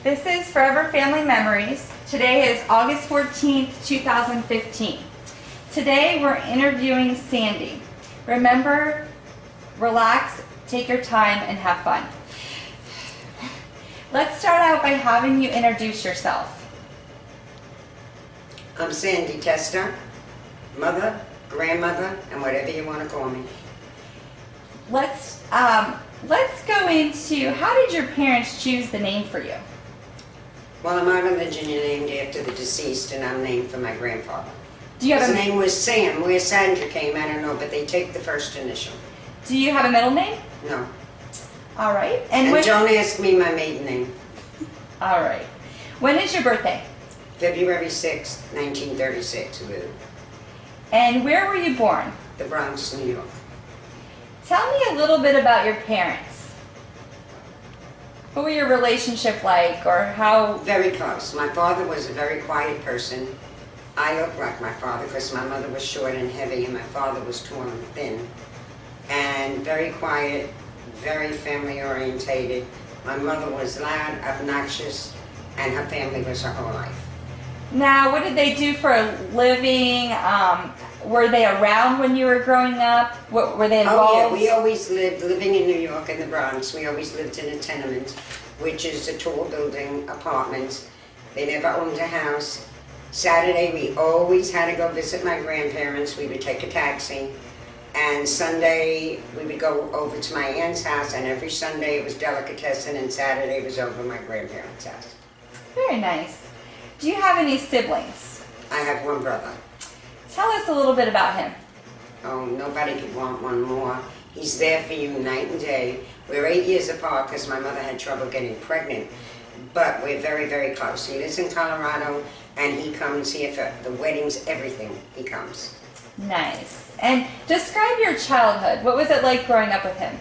This is Forever Family Memories. Today is August 14th, 2015. Today we're interviewing Sandy. Remember, relax, take your time, and have fun. Let's start out by having you introduce yourself. I'm Sandy Tester, mother, grandmother, and whatever you want to call me. Let's go into, how did your parents choose the name for you? Well, in my religion, you're named after the deceased, and I'm named for my grandfather. Do you have His name was Sam. Where Sandra came, I don't know, but they take the first initial. Do you have a middle name? No. All right. And don't ask me my maiden name. All right. When is your birthday? February 6th, 1936. And where were you born? The Bronx, New York. Tell me a little bit about your parents. What were your relationship like, or how? Very close. My father was a very quiet person. I looked like my father because my mother was short and heavy and my father was tall and thin. And very quiet, very family orientated. My mother was loud, obnoxious, and her family was her whole life. Now, what did they do for a living? Were they around when you were growing up? What, were they involved? Oh yeah, we always lived, living in New York in the Bronx, we always lived in a tenement, which is a tall building, apartment. They never owned a house. Saturday we always had to go visit my grandparents. We would take a taxi. And Sunday we would go over to my aunt's house, and every Sunday it was delicatessen, and Saturday was over my grandparents' house. Very nice. Do you have any siblings? I have one brother. Tell us a little bit about him. Oh, nobody could want one more. He's there for you night and day. We're 8 years apart because my mother had trouble getting pregnant, but we're very, very close. He lives in Colorado, and he comes here for the weddings, everything. He comes. Nice. And describe your childhood. What was it like growing up with him?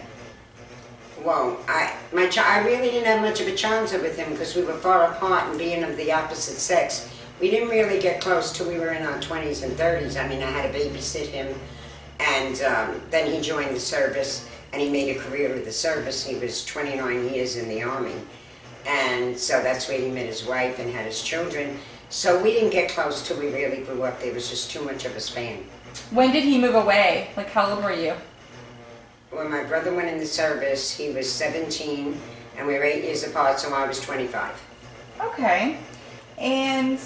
Well, I really didn't have much of a childhood with him because we were far apart, and being of the opposite sex, we didn't really get close till we were in our 20s and 30s. I mean, I had to babysit him, and then he joined the service, and he made a career with the service. He was 29 years in the Army, and so that's where he met his wife and had his children. So we didn't get close till we really grew up. There was just too much of a span. When did he move away? Like, how old were you? When my brother went in the service, he was 17, and we were 8 years apart, so I was 25. Okay. And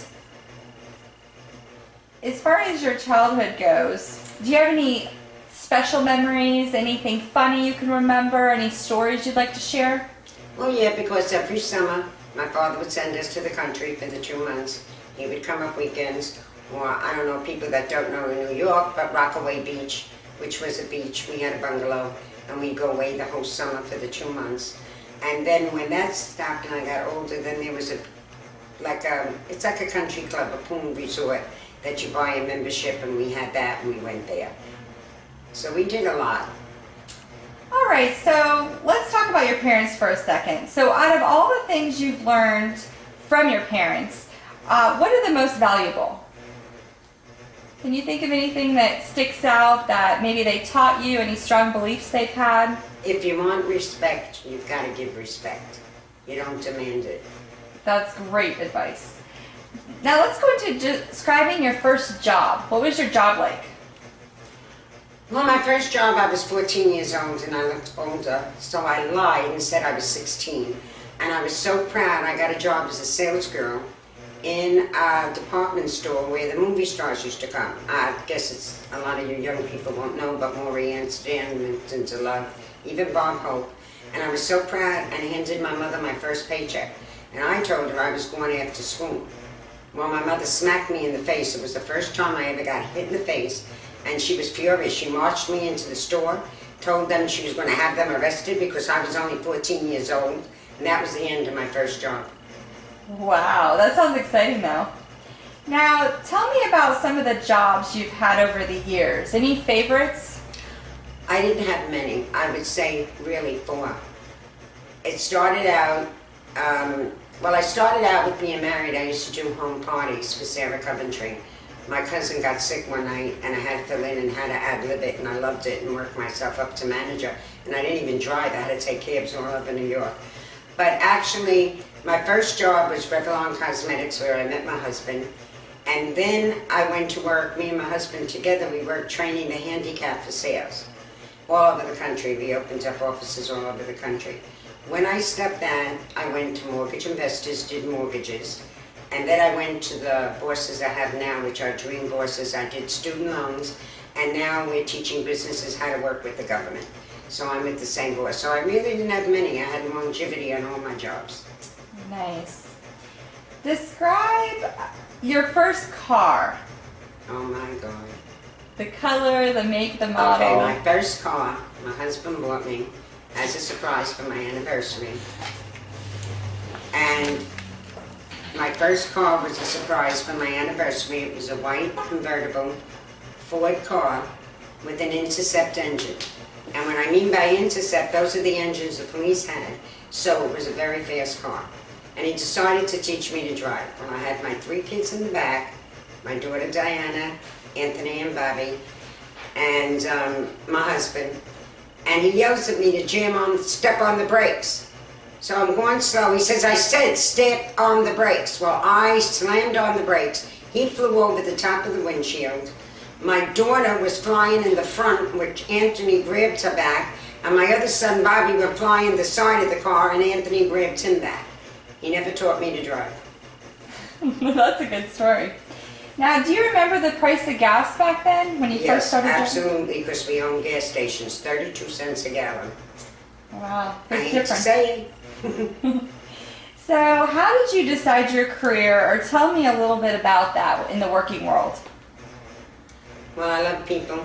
as far as your childhood goes, do you have any special memories, anything funny you can remember, any stories you'd like to share? Well, yeah, because every summer, my father would send us to the country for the 2 months. He would come up weekends, or I don't know, people that don't know in New York, but Rockaway Beach, which was a beach. We had a bungalow, and we'd go away the whole summer for the 2 months. And then when that stopped and I got older, then there was it's like a country club, a pool resort, that you buy a membership, and we had that, and we went there. So we did a lot. All right, so let's talk about your parents for a second. So out of all the things you've learned from your parents, what are the most valuable? Can you think of anything that sticks out that maybe they taught you, any strong beliefs they've had? If you want respect, you've got to give respect. You don't demand it. That's great advice. Now let's go into describing your first job. What was your job like? Well, my first job, I was 14 years old, and I looked older, so I lied and said I was 16. And I was so proud. I got a job as a sales girl in a department store where the movie stars used to come. I guess it's a lot of you young people won't know, but Maury Amsterdam, Minton to Love, even Bob Hope. And I was so proud, and handed my mother my first paycheck. And I told her I was going after school. Well, my mother smacked me in the face. It was the first time I ever got hit in the face, and she was furious. She marched me into the store, told them she was going to have them arrested because I was only 14 years old, and that was the end of my first job. Wow, that sounds exciting though. Now, tell me about some of the jobs you've had over the years. Any favorites? I didn't have many. I would say really 4. It started out, I started out with being married. I used to do home parties for Sarah Coventry. My cousin got sick one night, and I had to fill in and had to ad-lib it, and I loved it and worked myself up to manager. And I didn't even drive. I had to take cabs all over New York. But actually, My first job was Revlon Cosmetics, where I met my husband. And then I went to work, me and my husband together, we worked training the handicapped for sales all over the country. We opened up offices all over the country. When I stepped down, I went to Mortgage Investors, did mortgages. And then I went to the bosses I have now, which are dream bosses. I did student loans, and now we're teaching businesses how to work with the government. So I'm with the same boss. So I really didn't have many. I had longevity on all my jobs. Nice. Describe your first car. Oh my God. The color, the make, the model. Okay, my first car, my husband bought me as a surprise for my anniversary. And my first car was a surprise for my anniversary. It was a white convertible Ford car with an Intercept engine. And when I mean by Intercept, those are the engines the police had. So it was a very fast car. And he decided to teach me to drive. Well, I had my 3 kids in the back, my daughter Diana, Anthony and Bobby, and my husband. And he yells at me to step on the brakes. So I'm going slow. He says, I said step on the brakes. Well, I slammed on the brakes. He flew over the top of the windshield. My daughter was flying in the front, which Anthony grabbed her back, and my other son, Bobby, were flying the side of the car, and Anthony grabbed him back. He never taught me to drive. That's a good story. Now, do you remember the price of gas back then when you first started driving? Yes, absolutely, because we own gas stations, 32 cents a gallon. Wow, I big hate to difference. say it. So, how did you decide your career, or tell me a little bit about that in the working world? Well, I love people.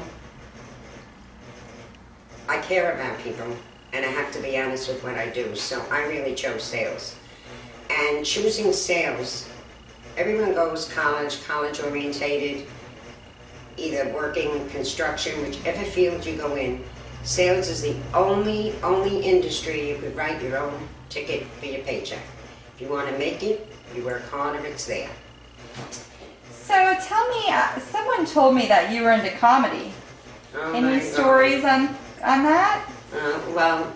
I care about people, and I have to be honest with what I do, so I really chose sales. And choosing sales, everyone goes college orientated, either working, construction, whichever field you go in. Sales is the only industry you could write your own ticket for your paycheck. If you want to make it, you work harder, it's there. So, tell me, someone told me that you were into comedy. Oh Any my stories on that? Well,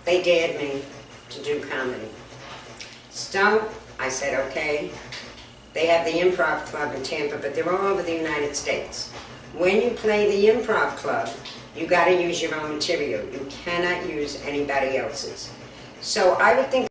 they dared me to do comedy. So I said, okay. They have the Improv Club in Tampa, but they're all over the United States. When you play the Improv Club, you got to use your own material. You cannot use anybody else's. So I would think